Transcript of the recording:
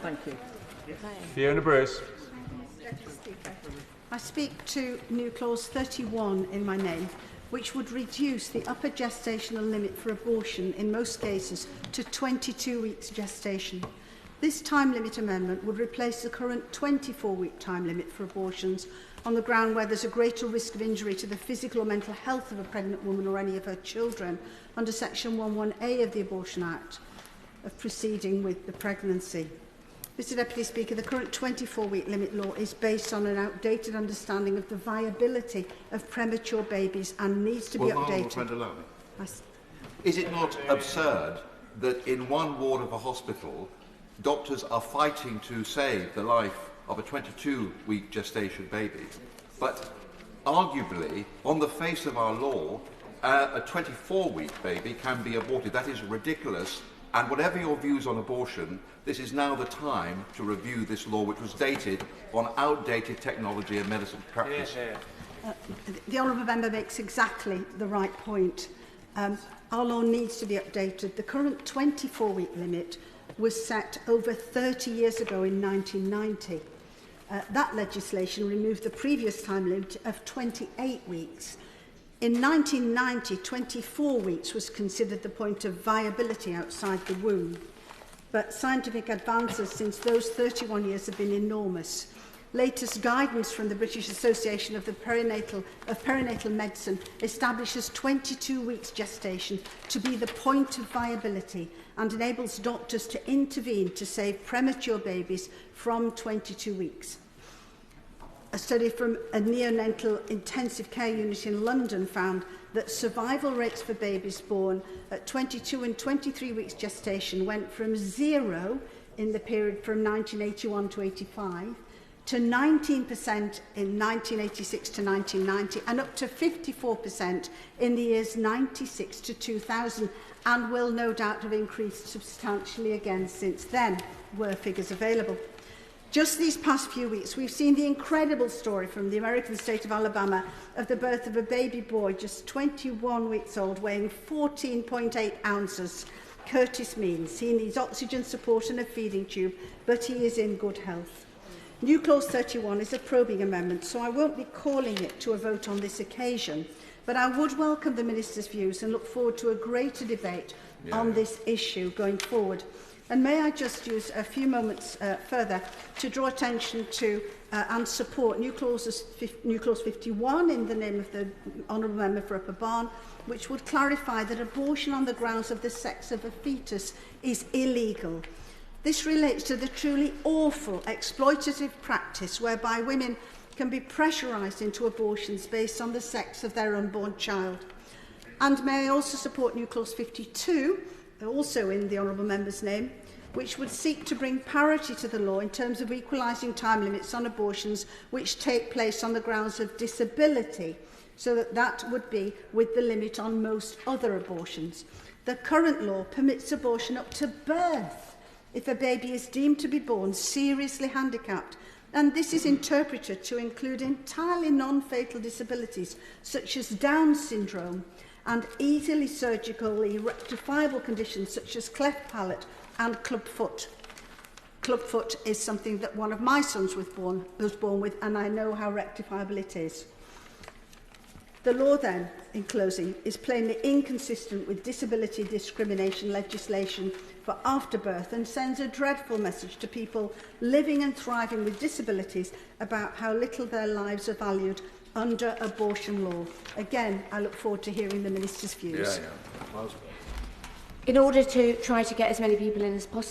Thank you. Fiona Bruce. I speak to new clause 31 in my name, which would reduce the upper gestational limit for abortion in most cases to 22 weeks gestation. This time limit amendment would replace the current 24-week time limit for abortions on the ground where there's a greater risk of injury to the physical or mental health of a pregnant woman or any of her children under Section 11A of the Abortion Act of proceeding with the pregnancy. Mr Deputy Speaker, the current 24-week limit law is based on an outdated understanding of the viability of premature babies and needs to be updated. Is it not absurd that in one ward of a hospital, doctors are fighting to save the life of a 22-week gestation baby, but arguably, on the face of our law, a 24-week baby can be aborted? That is ridiculous. And whatever your views on abortion, this is now the time to review this law, which was dated on outdated technology and medicine practice. The Honourable Member makes exactly the right point. Our law needs to be updated. The current 24-week limit was set over 30 years ago in 1990. That legislation removed the previous time limit of 28 weeks. In 1990, 24 weeks was considered the point of viability outside the womb. But scientific advances since those 31 years have been enormous. Latest guidance from the British Association of Perinatal Medicine establishes 22 weeks gestation to be the point of viability and enables doctors to intervene to save premature babies from 22 weeks. A study from a neonatal intensive care unit in London found that survival rates for babies born at 22 and 23 weeks gestation went from 0 in the period from 1981 to 85 to 19% in 1986 to 1990 and up to 54% in the years 96 to 2000, and will no doubt have increased substantially again since then, were figures available. Just these past few weeks, we've seen the incredible story from the American state of Alabama of the birth of a baby boy just 21 weeks old, weighing 14.8 ounces. Curtis Means. He needs oxygen support and a feeding tube, but he is in good health. New Clause 31 is a probing amendment, so I won't be calling it to a vote on this occasion, but I would welcome the Minister's views and look forward to a greater debate on this issue going forward. And may I just use a few moments further to draw attention to and support New Clause 51 in the name of the Honourable Member for Upper Barn, which would clarify that abortion on the grounds of the sex of a fetus is illegal. This relates to the truly awful exploitative practice whereby women can be pressurised into abortions based on the sex of their unborn child. And may I also support New Clause 52, also in the Honourable Member's name, which would seek to bring parity to the law in terms of equalising time limits on abortions which take place on the grounds of disability, so that that would be with the limit on most other abortions. The current law permits abortion up to birth if a baby is deemed to be born seriously handicapped, and this is interpreted to include entirely non-fatal disabilities such as Down syndrome and easily surgically rectifiable conditions such as cleft palate and clubfoot. Clubfoot is something that one of my sons was born with, and I know how rectifiable it is. The law then, in closing, is plainly inconsistent with disability discrimination legislation for afterbirth and sends a dreadful message to people living and thriving with disabilities about how little their lives are valued under abortion law. Again, I look forward to hearing the Minister's views. In order to try to get as many people in as possible,